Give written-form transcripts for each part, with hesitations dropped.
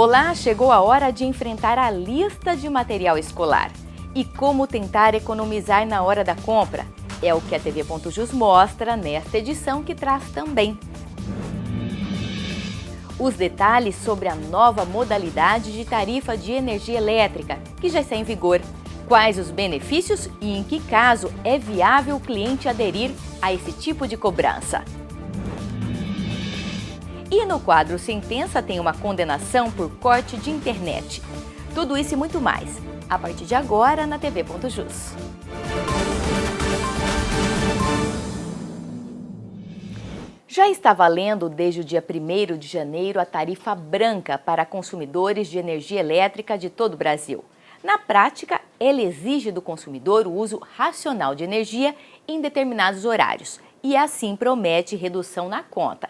Olá, chegou a hora de enfrentar a lista de material escolar. E como tentar economizar na hora da compra? É o que a TV.jus mostra nesta edição, que traz também os detalhes sobre a nova modalidade de tarifa de energia elétrica, que já está em vigor. Quais os benefícios e em que caso é viável o cliente aderir a esse tipo de cobrança. E no quadro Sentença tem uma condenação por corte de internet. Tudo isso e muito mais, a partir de agora na TV.jus. Já está valendo desde o dia 1º de janeiro a tarifa branca para consumidores de energia elétrica de todo o Brasil. Na prática, ele exige do consumidor o uso racional de energia em determinados horários e assim promete redução na conta.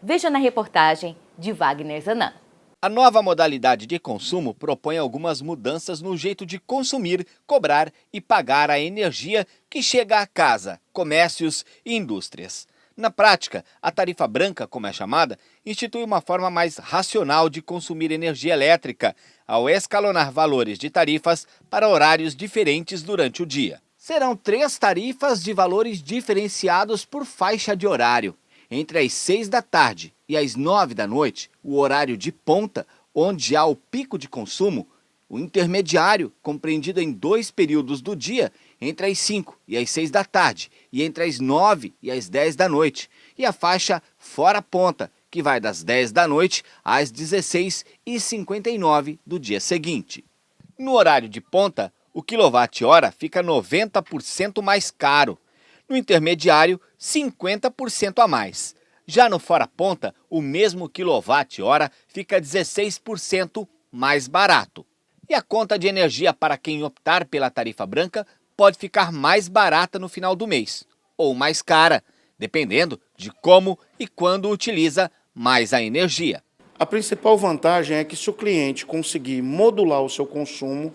Veja na reportagem de Wagner Zanan. A nova modalidade de consumo propõe algumas mudanças no jeito de consumir, cobrar e pagar a energia que chega a casa, comércios e indústrias. Na prática, a tarifa branca, como é chamada, institui uma forma mais racional de consumir energia elétrica, ao escalonar valores de tarifas para horários diferentes durante o dia. Serão 3 tarifas de valores diferenciados por faixa de horário. Entre as 6 da tarde e as 9 da noite, o horário de ponta, onde há o pico de consumo, o intermediário, compreendido em 2 períodos do dia, entre as 5 e as 6 da tarde, e entre as 9 e as 10 da noite, e a faixa fora ponta, que vai das 10 da noite às 16h59 do dia seguinte. No horário de ponta, o quilowatt-hora fica 90% mais caro. No intermediário, 50% a mais. Já no fora ponta, o mesmo quilowatt-hora fica 16% mais barato. E a conta de energia para quem optar pela tarifa branca pode ficar mais barata no final do mês, ou mais cara, dependendo de como e quando utiliza mais a energia. A principal vantagem é que se o cliente conseguir modular o seu consumo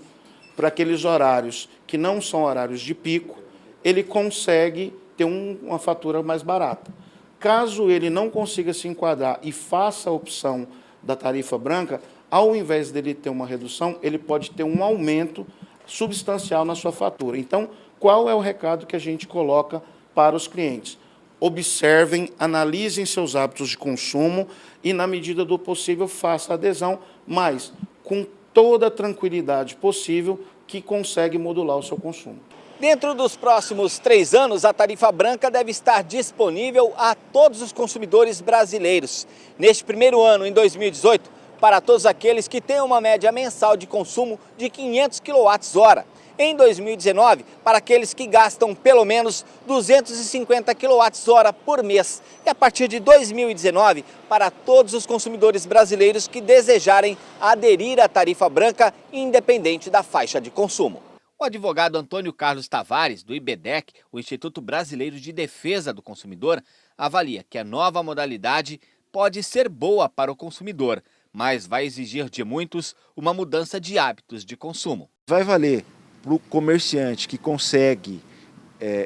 para aqueles horários que não são horários de pico, ele consegue ter uma fatura mais barata. Caso ele não consiga se enquadrar e faça a opção da tarifa branca, ao invés dele ter uma redução, ele pode ter um aumento substancial na sua fatura. Então, qual é o recado que a gente coloca para os clientes? Observem, analisem seus hábitos de consumo e, na medida do possível, faça a adesão, mas com toda a tranquilidade possível que consegue modular o seu consumo. Dentro dos próximos 3 anos, a tarifa branca deve estar disponível a todos os consumidores brasileiros. Neste primeiro ano, em 2018, para todos aqueles que têm uma média mensal de consumo de 500 kWh. Em 2019, para aqueles que gastam pelo menos 250 kWh por mês. E a partir de 2019, para todos os consumidores brasileiros que desejarem aderir à tarifa branca, independente da faixa de consumo. O advogado Antônio Carlos Tavares, do IBDEC, o Instituto Brasileiro de Defesa do Consumidor, avalia que a nova modalidade pode ser boa para o consumidor, mas vai exigir de muitos uma mudança de hábitos de consumo. Vai valer para o comerciante que consegue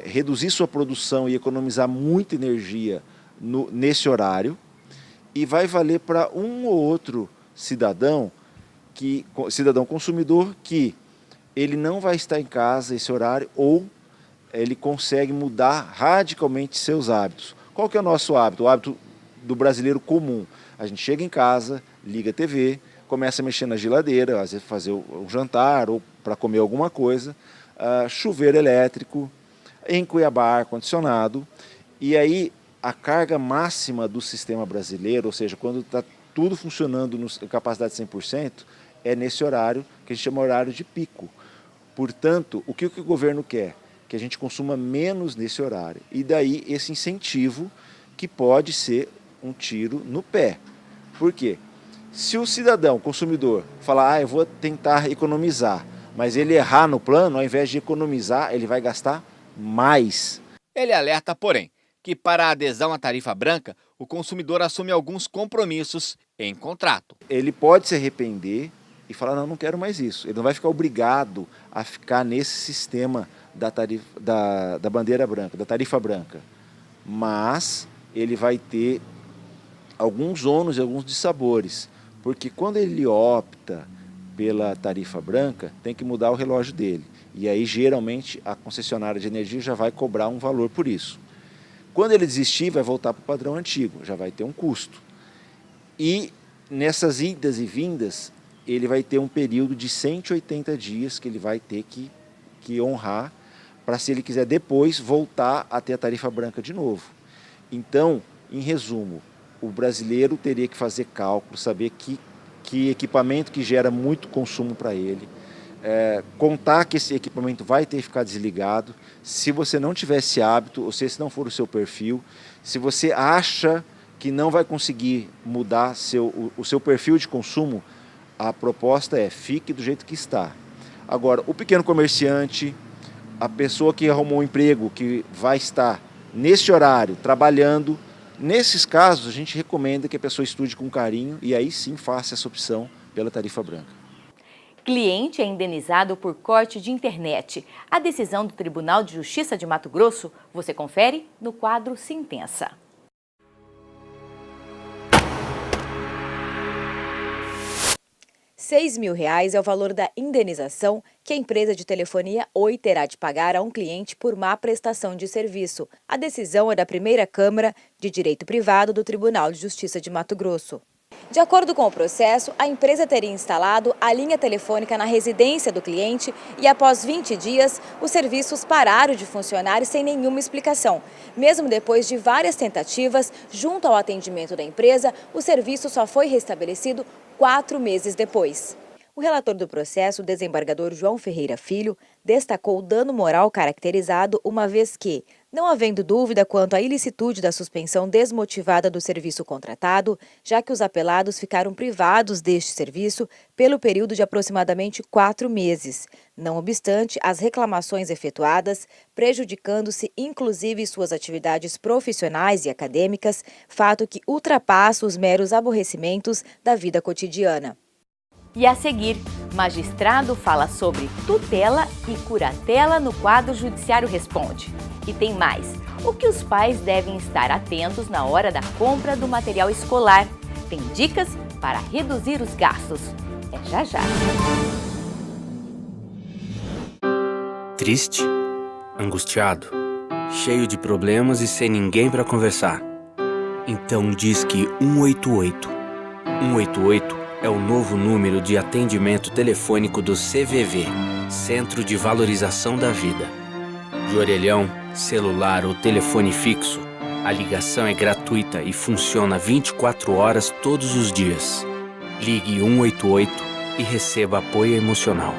reduzir sua produção e economizar muita energia nesse horário, e vai valer para um ou outro cidadão consumidor que ele não vai estar em casa esse horário, ou ele consegue mudar radicalmente seus hábitos. Qual que é o nosso hábito? O hábito do brasileiro comum. A gente chega em casa, liga a TV, começa a mexer na geladeira, às vezes fazer o jantar ou para comer alguma coisa, chuveiro elétrico, em Cuiabá ar-condicionado, e aí a carga máxima do sistema brasileiro, ou seja, quando está tudo funcionando em capacidade 100%, é nesse horário que a gente chama horário de pico. Portanto, o que o governo quer? Que a gente consuma menos nesse horário. E daí esse incentivo que pode ser um tiro no pé. Por quê? Se o cidadão, consumidor, falar, eu vou tentar economizar, mas ele errar no plano, ao invés de economizar, ele vai gastar mais. Ele alerta, porém, que para a adesão à tarifa branca, o consumidor assume alguns compromissos em contrato. Ele pode se arrepender e falar, não quero mais isso. Ele não vai ficar obrigado a ficar nesse sistema da bandeira branca, da tarifa branca. Mas ele vai ter alguns ônus e alguns dissabores. Porque quando ele opta pela tarifa branca, tem que mudar o relógio dele. E aí, geralmente, a concessionária de energia já vai cobrar um valor por isso. Quando ele desistir, vai voltar para o padrão antigo, já vai ter um custo. E nessas idas e vindas, ele vai ter um período de 180 dias que ele vai ter que honrar para, se ele quiser depois, voltar a ter a tarifa branca de novo. Então, em resumo, o brasileiro teria que fazer cálculo, saber que equipamento que gera muito consumo para ele, contar que esse equipamento vai ter que ficar desligado. Se você não tiver esse hábito, ou se esse não for o seu perfil, se você acha que não vai conseguir mudar o seu perfil de consumo, a proposta é: fique do jeito que está. Agora, o pequeno comerciante, a pessoa que arrumou um emprego, que vai estar nesse horário trabalhando, nesses casos a gente recomenda que a pessoa estude com carinho e aí sim faça essa opção pela tarifa branca. Cliente é indenizado por corte de internet. A decisão do Tribunal de Justiça de Mato Grosso você confere no quadro Sentença. R$6.000 é o valor da indenização que a empresa de telefonia Oi terá de pagar a um cliente por má prestação de serviço. A decisão é da primeira Câmara de Direito Privado do Tribunal de Justiça de Mato Grosso. De acordo com o processo, a empresa teria instalado a linha telefônica na residência do cliente e, após 20 dias, os serviços pararam de funcionar sem nenhuma explicação. Mesmo depois de várias tentativas, junto ao atendimento da empresa, o serviço só foi restabelecido 4 meses depois. O relator do processo, o desembargador João Ferreira Filho, destacou o dano moral caracterizado, uma vez que, não havendo dúvida quanto à ilicitude da suspensão desmotivada do serviço contratado, já que os apelados ficaram privados deste serviço pelo período de aproximadamente 4 meses. Não obstante, as reclamações efetuadas, prejudicando-se inclusive suas atividades profissionais e acadêmicas, fato que ultrapassa os meros aborrecimentos da vida cotidiana. E a seguir, magistrado fala sobre tutela e curatela no quadro Judiciário Responde. E tem mais, o que os pais devem estar atentos na hora da compra do material escolar. Tem dicas para reduzir os gastos. É já já. Triste, angustiado, cheio de problemas e sem ninguém para conversar. Então disque 188. 188 é o novo número de atendimento telefônico do CVV, Centro de Valorização da Vida. De orelhão, celular ou telefone fixo, a ligação é gratuita e funciona 24 horas todos os dias. Ligue 188 e receba apoio emocional.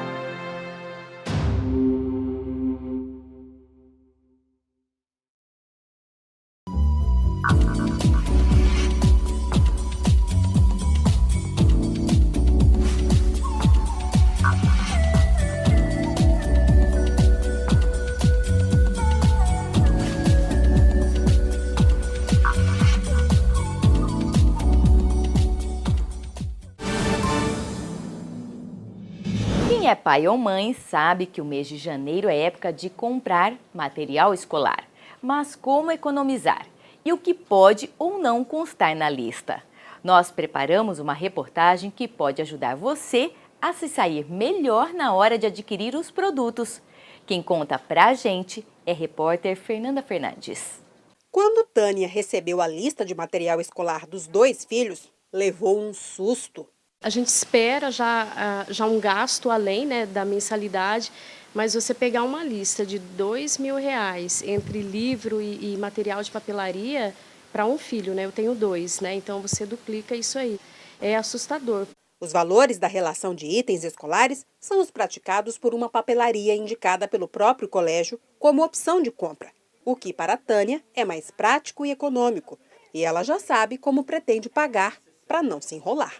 Quem é pai ou mãe sabe que o mês de janeiro é época de comprar material escolar. Mas como economizar? E o que pode ou não constar na lista? Nós preparamos uma reportagem que pode ajudar você a se sair melhor na hora de adquirir os produtos. Quem conta pra gente é a repórter Fernanda Fernandes. Quando Tânia recebeu a lista de material escolar dos 2 filhos, levou um susto. A gente espera já um gasto além, né, da mensalidade, mas você pegar uma lista de R$2.000 entre livro e material de papelaria para um filho, né? Eu tenho 2, né? Então você duplica isso aí. É assustador. Os valores da relação de itens escolares são os praticados por uma papelaria indicada pelo próprio colégio como opção de compra, o que para a Tânia é mais prático e econômico, e ela já sabe como pretende pagar para não se enrolar.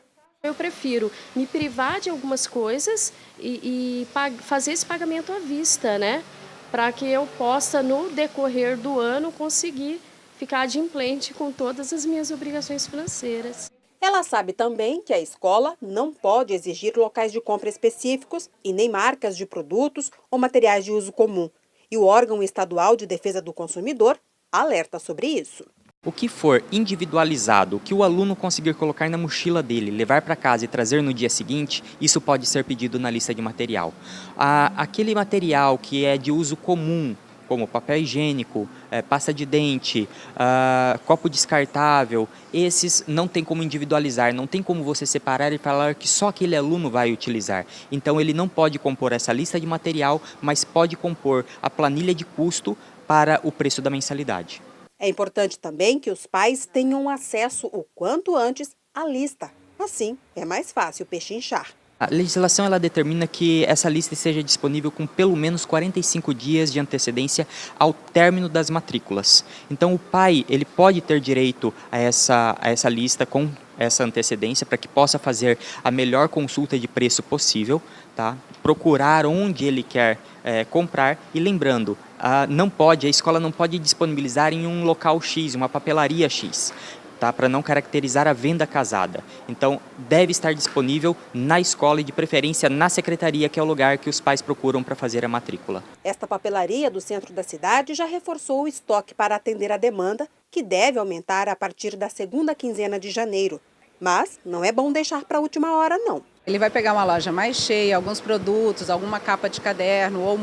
Eu prefiro me privar de algumas coisas e fazer esse pagamento à vista, né? Para que eu possa, no decorrer do ano, conseguir ficar adimplente com todas as minhas obrigações financeiras. Ela sabe também que a escola não pode exigir locais de compra específicos e nem marcas de produtos ou materiais de uso comum. E o órgão estadual de defesa do consumidor alerta sobre isso. O que for individualizado, o que o aluno conseguir colocar na mochila dele, levar para casa e trazer no dia seguinte, isso pode ser pedido na lista de material. Aquele material que é de uso comum, como papel higiênico, pasta de dente, copo descartável, esses não tem como individualizar, não tem como você separar e falar que só aquele aluno vai utilizar. Então ele não pode compor essa lista de material, mas pode compor a planilha de custo para o preço da mensalidade. É importante também que os pais tenham acesso o quanto antes à lista. Assim, é mais fácil pechinchar. A legislação ela determina que essa lista seja disponível com pelo menos 45 dias de antecedência ao término das matrículas. Então o pai ele pode ter direito a essa lista com essa antecedência para que possa fazer a melhor consulta de preço possível, tá? Procurar onde ele quer comprar e lembrando, a escola não pode disponibilizar em um local X, uma papelaria X. Para não caracterizar a venda casada. Então, deve estar disponível na escola e, de preferência, na secretaria, que é o lugar que os pais procuram para fazer a matrícula. Esta papelaria do centro da cidade já reforçou o estoque para atender a demanda, que deve aumentar a partir da segunda quinzena de janeiro. Mas não é bom deixar para a última hora, não. Ele vai pegar uma loja mais cheia, alguns produtos, alguma capa de caderno ou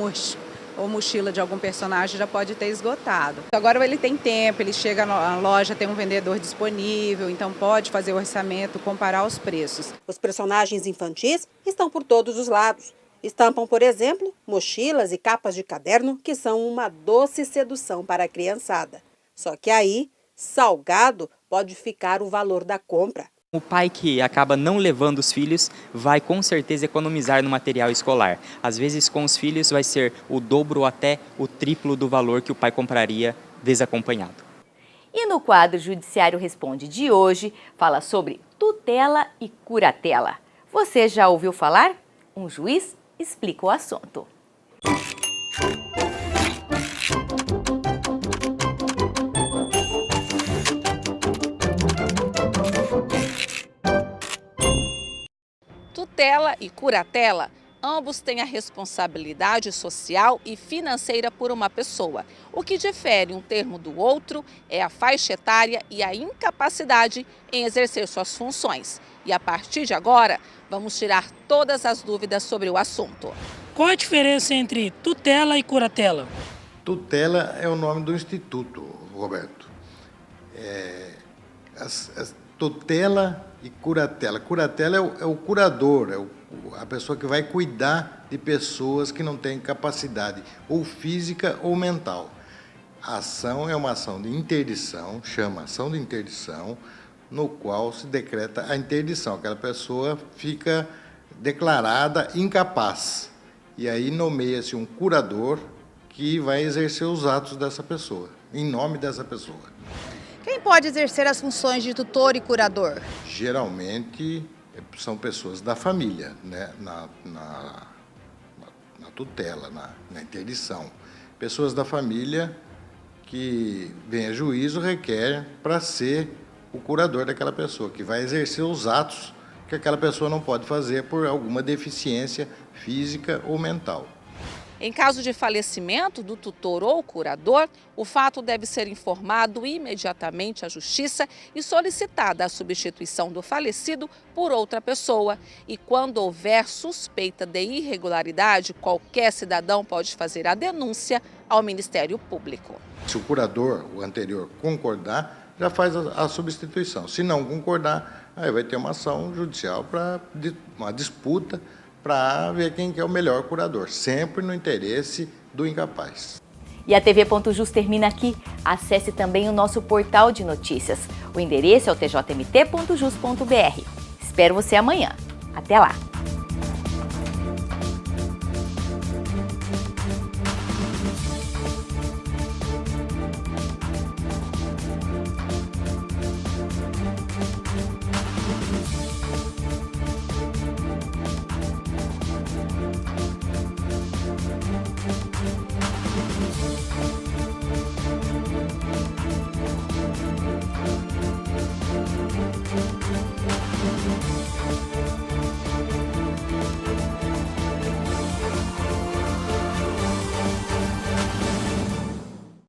mochila de algum personagem já pode ter esgotado. Agora ele tem tempo, ele chega na loja, tem um vendedor disponível, então pode fazer o orçamento, comparar os preços. Os personagens infantis estão por todos os lados. Estampam, por exemplo, mochilas e capas de caderno que são uma doce sedução para a criançada. Só que aí, salgado pode ficar o valor da compra. O pai que acaba não levando os filhos vai com certeza economizar no material escolar. Às vezes com os filhos vai ser o dobro ou até o triplo do valor que o pai compraria desacompanhado. E no quadro Judiciário Responde de hoje, fala sobre tutela e curatela. Você já ouviu falar? Um juiz explica o assunto. Tutela e curatela, ambos têm a responsabilidade social e financeira por uma pessoa. O que difere um termo do outro é a faixa etária e a incapacidade em exercer suas funções. E a partir de agora, vamos tirar todas as dúvidas sobre o assunto. Qual a diferença entre tutela e curatela? Tutela é o nome do instituto, Roberto. Tutela e curatela. Curatela é o curador, a pessoa que vai cuidar de pessoas que não têm capacidade ou física ou mental. A ação é uma ação de interdição, chama ação de interdição, no qual se decreta a interdição. Aquela pessoa fica declarada incapaz. E aí nomeia-se um curador que vai exercer os atos dessa pessoa, em nome dessa pessoa. Quem pode exercer as funções de tutor e curador? Geralmente são pessoas da família, né? na tutela, na interdição. Pessoas da família que vem a juízo requer para ser o curador daquela pessoa, que vai exercer os atos que aquela pessoa não pode fazer por alguma deficiência física ou mental. Em caso de falecimento do tutor ou curador, o fato deve ser informado imediatamente à Justiça e solicitada a substituição do falecido por outra pessoa. E quando houver suspeita de irregularidade, qualquer cidadão pode fazer a denúncia ao Ministério Público. Se o curador, o anterior, concordar, já faz a substituição. Se não concordar, aí vai ter uma ação judicial para uma disputa para ver quem é o melhor curador, sempre no interesse do incapaz. E a TV.jus termina aqui. Acesse também o nosso portal de notícias. O endereço é o tjmt.jus.br. Espero você amanhã. Até lá!